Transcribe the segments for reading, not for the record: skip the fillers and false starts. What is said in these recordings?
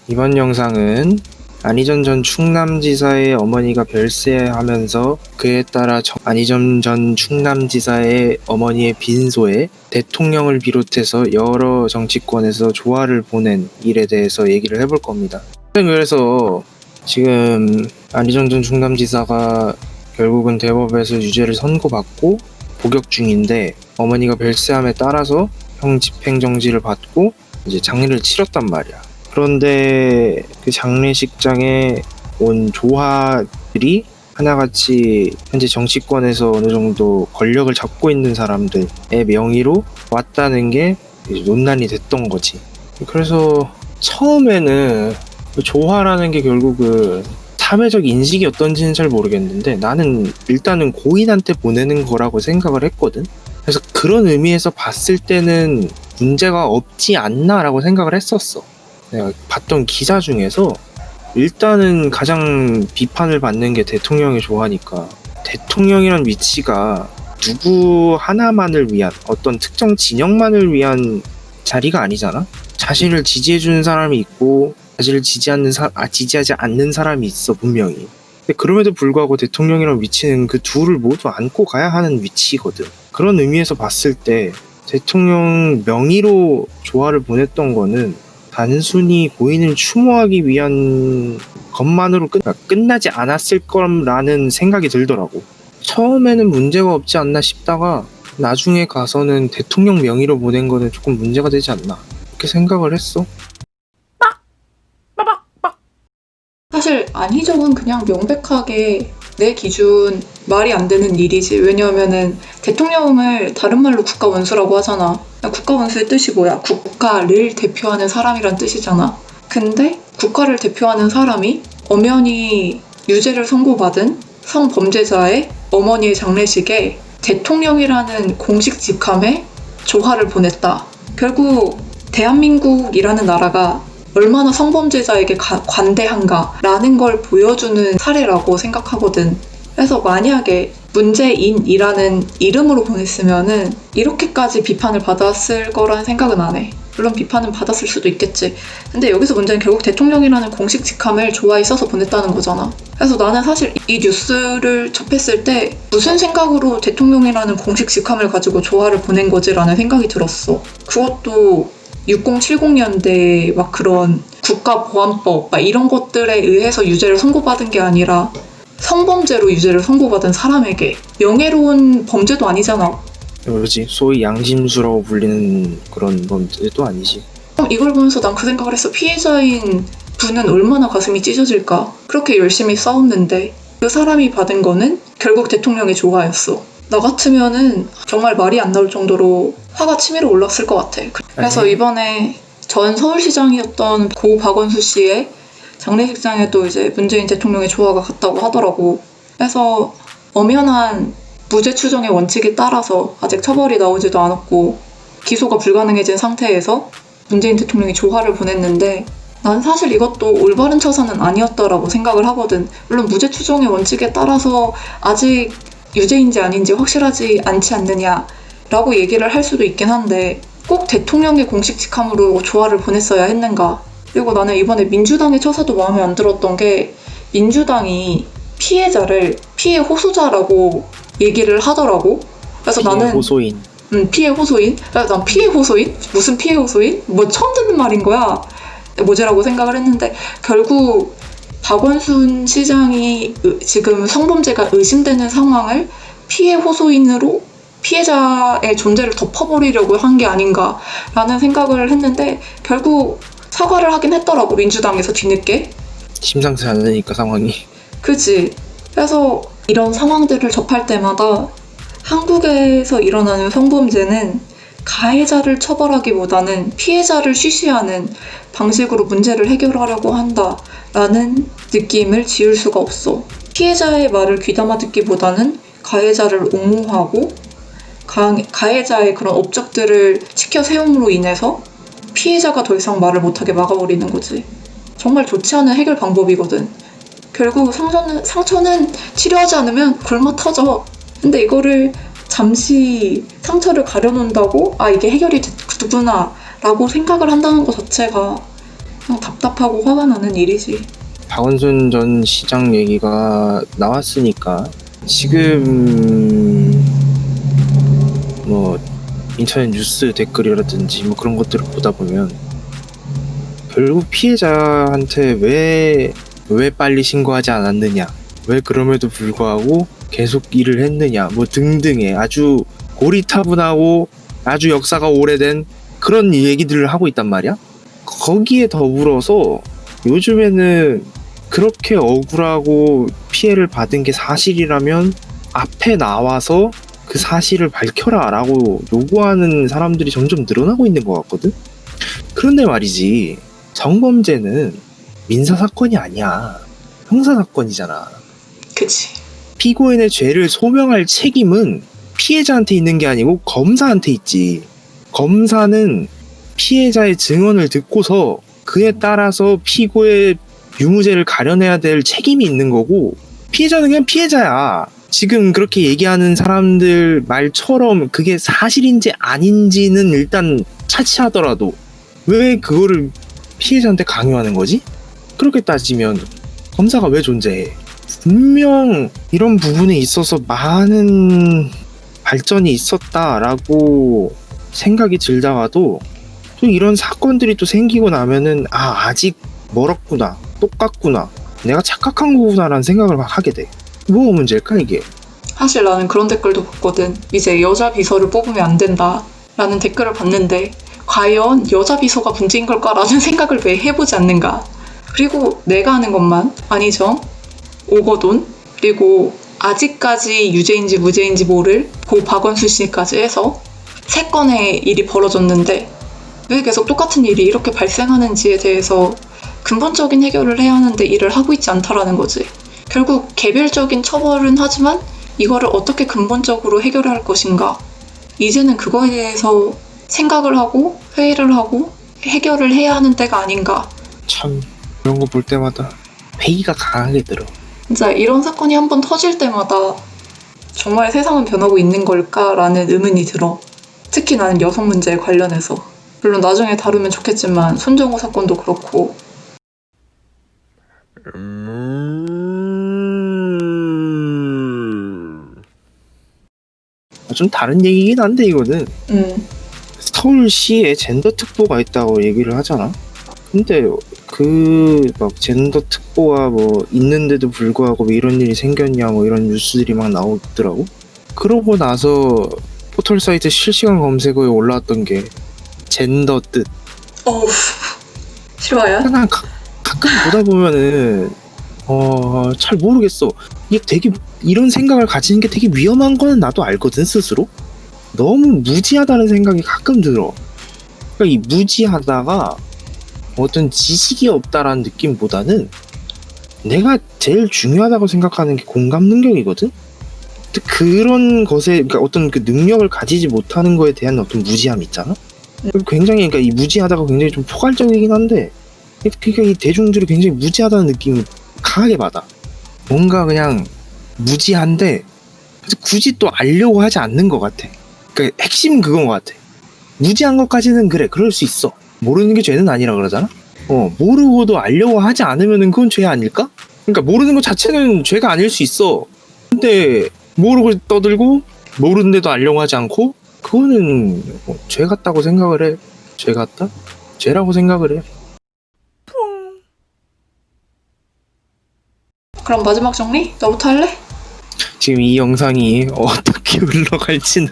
이번 영상은 안희정 전 충남지사의 어머니가 별세하면서 그에 따라 안희정 전 충남지사의 어머니의 빈소에 대통령을 비롯해서 여러 정치권에서 조화를 보낸 일에 대해서 얘기를 해볼 겁니다. 그래서 지금 안희정 전 충남지사가 결국은 대법에서 유죄를 선고받고 복역 중인데, 어머니가 별세함에 따라서 형 집행정지를 받고 이제 장례를 치렀단 말이야. 그런데 그 장례식장에 온 조화들이 하나같이 현재 정치권에서 어느 정도 권력을 잡고 있는 사람들의 명의로 왔다는 게 이제 논란이 됐던 거지. 그래서 처음에는 조화라는 게 결국은 사회적 인식이 어떤지는 잘 모르겠는데, 나는 일단은 고인한테 보내는 거라고 생각을 했거든. 그래서 그런 의미에서 봤을 때는 문제가 없지 않나라고 생각을 했었어. 내가 봤던 기사 중에서 일단은 가장 비판을 받는 게 대통령의 조화니까, 대통령이란 위치가 누구 하나만을 위한, 어떤 특정 진영만을 위한 자리가 아니잖아. 자신을 지지해주는 사람이 있고 자신을 지지하지 않는 사람이 있어, 분명히. 근데 그럼에도 불구하고 대통령이란 위치는 그 둘을 모두 안고 가야 하는 위치거든. 그런 의미에서 봤을 때 대통령 명의로 조화를 보냈던 거는 단순히 고인을 추모하기 위한 것만으로 끝나지 않았을 거라는 생각이 들더라고. 처음에는 문제가 없지 않나 싶다가 나중에 가서는 대통령 명의로 보낸 거는 조금 문제가 되지 않나, 이렇게 생각을 했어. 사실 안희정은 그냥 명백하게 내 기준 말이 안 되는 일이지. 왜냐하면은 대통령을 다른 말로 국가원수라고 하잖아. 국가원수의 뜻이 뭐야? 국가를 대표하는 사람이란 뜻이잖아. 근데 국가를 대표하는 사람이 엄연히 유죄를 선고받은 성범죄자의 어머니의 장례식에 대통령이라는 공식 직함에 조화를 보냈다. 결국 대한민국이라는 나라가 얼마나 성범죄자에게 관대한가라는 걸 보여주는 사례라고 생각하거든. 그래서 만약에 문재인이라는 이름으로 보냈으면은 이렇게까지 비판을 받았을 거란 생각은 안 해. 물론 비판은 받았을 수도 있겠지. 근데 여기서 문제는 결국 대통령이라는 공식 직함을 조화에 써서 보냈다는 거잖아. 그래서 나는 사실 이 뉴스를 접했을 때 무슨 생각으로 대통령이라는 공식 직함을 가지고 조화를 보낸 거지라는 생각이 들었어. 그것도 6070년대 막 그런 국가보안법 막 이런 것들에 의해서 유죄를 선고받은 게 아니라 성범죄로 유죄를 선고받은 사람에게, 명예로운 범죄도 아니잖아. 그렇지, 소위 양심수라고 불리는 그런 범죄도 아니지. 이걸 보면서 난 그 생각을 했어. 피해자인 분은 얼마나 가슴이 찢어질까. 그렇게 열심히 싸웠는데 그 사람이 받은 거는 결국 대통령의 조화였어. 나 같으면은 정말 말이 안 나올 정도로 화가 치밀어 올랐을 것 같아. 그래서 이번에 전 서울시장이었던 고 박원수 씨의 장례식장에도 이제 문재인 대통령의 조화가 갔다고 하더라고. 그래서 엄연한 무죄 추정의 원칙에 따라서 아직 처벌이 나오지도 않았고 기소가 불가능해진 상태에서 문재인 대통령이 조화를 보냈는데, 난 사실 이것도 올바른 처사는 아니었다라고 생각을 하거든. 물론 무죄 추정의 원칙에 따라서 아직 유죄인지 아닌지 확실하지 않지 않느냐라고 얘기를 할 수도 있긴 한데, 꼭 대통령의 공식 직함으로 조화를 보냈어야 했는가. 그리고 나는 이번에 민주당의 처사도 마음에 안 들었던 게, 민주당이 피해자를 피해 호소자라고 얘기를 하더라고. 그래서 피해 나는 호소인. 피해 호소인? 난 피해 호소인? 무슨 피해 호소인? 뭐 처음 듣는 말인 거야. 뭐지라고 생각을 했는데, 결국 박원순 시장이 지금 성범죄가 의심되는 상황을 피해 호소인으로 피해자의 존재를 덮어버리려고 한 게 아닌가라는 생각을 했는데, 결국 사과를 하긴 했더라고, 민주당에서 뒤늦게. 심상치 않으니까 상황이. 그치. 그래서 이런 상황들을 접할 때마다 한국에서 일어나는 성범죄는 가해자를 처벌하기보다는 피해자를 쉬쉬하는 방식으로 문제를 해결하려고 한다라는 느낌을 지울 수가 없어. 피해자의 말을 귀담아 듣기보다는 가해자를 옹호하고 가해자의 그런 업적들을 치켜 세움으로 인해서 피해자가 더 이상 말을 못하게 막아버리는 거지. 정말 좋지 않은 해결 방법이거든. 결국 상처는 치료하지 않으면 굶어 터져. 근데 이거를 잠시 상처를 가려놓는다고 이게 해결이 됐구나 라고 생각을 한다는 것 자체가 그냥 답답하고 화가 나는 일이지. 박원순 전 시장 얘기가 나왔으니까 지금 뭐 인터넷 뉴스 댓글이라든지 뭐 그런 것들을 보다 보면 결국 피해자한테 왜 빨리 신고하지 않았느냐, 왜 그럼에도 불구하고 계속 일을 했느냐, 뭐 등등의 아주 고리타분하고 아주 역사가 오래된 그런 얘기들을 하고 있단 말이야. 거기에 더불어서 요즘에는 그렇게 억울하고 피해를 받은 게 사실이라면 앞에 나와서 그 사실을 밝혀라 라고 요구하는 사람들이 점점 늘어나고 있는 것 같거든. 그런데 말이지, 성범죄는 민사사건이 아니야. 형사사건이잖아. 그치. 피고인의 죄를 소명할 책임은 피해자한테 있는 게 아니고 검사한테 있지. 검사는 피해자의 증언을 듣고서 그에 따라서 피고의 유무죄를 가려내야 될 책임이 있는 거고, 피해자는 그냥 피해자야. 지금 그렇게 얘기하는 사람들 말처럼 그게 사실인지 아닌지는 일단 차치하더라도 왜 그거를 피해자한테 강요하는 거지? 그렇게 따지면 검사가 왜 존재해? 분명 이런 부분에 있어서 많은 발전이 있었다라고 생각이 들다가도 또 이런 사건들이 또 생기고 나면은 아직 멀었구나, 똑같구나, 내가 착각한 거구나라는 생각을 막 하게 돼. 뭐가 문제일까 이게? 사실 나는 그런 댓글도 봤거든. 이제 여자 비서를 뽑으면 안 된다 라는 댓글을 봤는데 과연 여자 비서가 문제인 걸까라는 생각을 왜 해보지 않는가. 그리고 내가 아는 것만 안희정, 오거돈, 그리고 아직까지 유죄인지 무죄인지 모를 고 박원순 씨까지 해서 3건의 일이 벌어졌는데 왜 계속 똑같은 일이 이렇게 발생하는지에 대해서 근본적인 해결을 해야 하는데 일을 하고 있지 않다라는 거지. 결국 개별적인 처벌은 하지만 이거를 어떻게 근본적으로 해결을 할 것인가. 이제는 그거에 대해서 생각을 하고 회의를 하고 해결을 해야 하는 때가 아닌가. 참 이런 거 볼 때마다 회의가 강하게 들어. 진짜 이런 사건이 한번 터질 때마다 정말 세상은 변하고 있는 걸까라는 의문이 들어. 특히 나는 여성 문제에 관련해서. 물론 나중에 다루면 좋겠지만 손정호 사건도 그렇고. 좀 다른 얘기긴 한데 이거는 서울시에 젠더 특보가 있다고 얘기를 하잖아. 근데 그 막 젠더 특보가 뭐 있는데도 불구하고 왜 이런 일이 생겼냐 뭐 이런 뉴스들이 막 나오더라고. 그러고 나서 포털 사이트 실시간 검색어에 올라왔던 게 젠더 뜻. 어우, 실화야? 난 가끔 보다 보면은 잘 모르겠어. 이게 되게 이런 생각을 가지는 게 되게 위험한 거는 나도 알거든 스스로. 너무 무지하다는 생각이 가끔 들어. 그러니까 이 무지하다가 어떤 지식이 없다라는 느낌보다는 내가 제일 중요하다고 생각하는 게 공감 능력이거든. 근데 그런 것에 그러니까 어떤 그 능력을 가지지 못하는 거에 대한 어떤 무지함 있잖아. 굉장히 그러니까 이 무지하다가 굉장히 좀 포괄적이긴 한데 그러니까 이 대중들이 굉장히 무지하다는 느낌을 강하게 받아. 뭔가 그냥 무지한데 굳이 또 알려고 하지 않는 것 같아. 그러니까 핵심은 그건 것 같아. 무지한 것까지는 그래, 그럴 수 있어. 모르는 게 죄는 아니라 그러잖아. 모르고도 알려고 하지 않으면은 그건 죄 아닐까? 그러니까 모르는 것 자체는 죄가 아닐 수 있어. 근데 모르고 떠들고 모르는데도 알려고 하지 않고 그거는 죄 같다고 생각을 해. 죄 같다? 죄라고 생각을 해. 그럼 마지막 정리? 너부터 할래? 지금 이 영상이 어떻게 흘러갈지는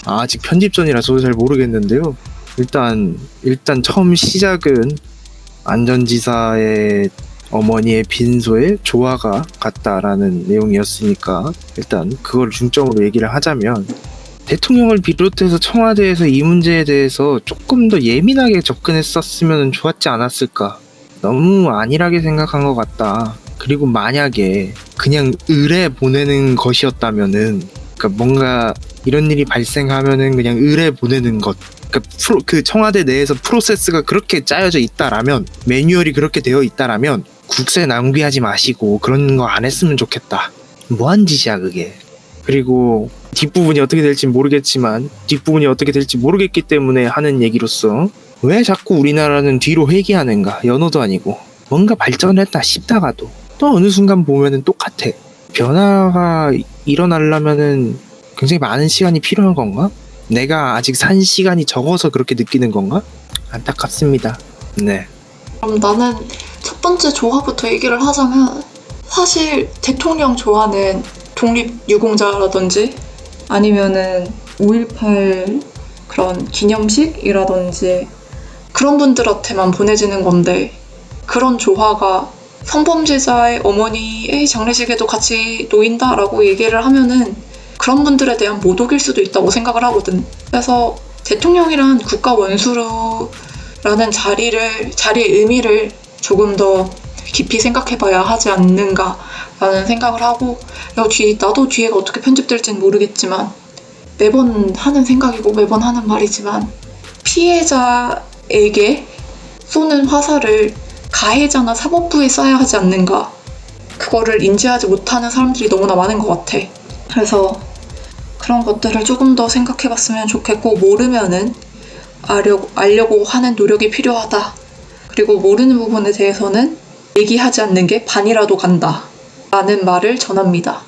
아직 편집 전이라 저도 잘 모르겠는데요. 일단 처음 시작은 안전지사의 어머니의 빈소에 조화가 갔다라는 내용이었으니까 일단 그걸 중점으로 얘기를 하자면 대통령을 비롯해서 청와대에서 이 문제에 대해서 조금 더 예민하게 접근했었으면 좋았지 않았을까. 너무 안일하게 생각한 것 같다. 그리고 만약에 그냥 의뢰 보내는 것이었다면은 그러니까 뭔가 이런 일이 발생하면은 그냥 의뢰 보내는 것, 그러니까 그 청와대 내에서 프로세스가 그렇게 짜여져 있다라면, 매뉴얼이 그렇게 되어 있다라면 국세 낭비하지 마시고 그런 거 안 했으면 좋겠다. 뭐한 짓이야 그게. 그리고 뒷부분이 어떻게 될지 모르겠기 때문에 하는 얘기로서 왜 자꾸 우리나라는 뒤로 회귀하는가? 연호도 아니고 뭔가 발전했다 싶다가도 또 어느 순간 보면은 똑같아. 변화가 일어나려면은 굉장히 많은 시간이 필요한 건가? 내가 아직 산 시간이 적어서 그렇게 느끼는 건가? 안타깝습니다. 네. 그럼 나는 첫 번째 조화부터 얘기를 하자면 사실 대통령 조화는 독립유공자라든지 아니면은 5.18 그런 기념식이라든지 그런 분들한테만 보내지는 건데 그런 조화가 성범죄자의 어머니의 장례식에도 같이 놓인다라고 얘기를 하면은 그런 분들에 대한 모독일 수도 있다고 생각을 하거든. 그래서 대통령이란 국가 원수라는 자리의 의미를 조금 더 깊이 생각해봐야 하지 않는가라는 생각을 하고, 나도 뒤에가 어떻게 편집될지는 모르겠지만 매번 하는 생각이고 매번 하는 말이지만 피해자에게 쏘는 화살을 가해자나 사법부에 쏴야 하지 않는가, 그거를 인지하지 못하는 사람들이 너무나 많은 것 같아. 그래서 그런 것들을 조금 더 생각해봤으면 좋겠고, 모르면은 알려고 하는 노력이 필요하다. 그리고 모르는 부분에 대해서는 얘기하지 않는 게 반이라도 간다 라는 말을 전합니다.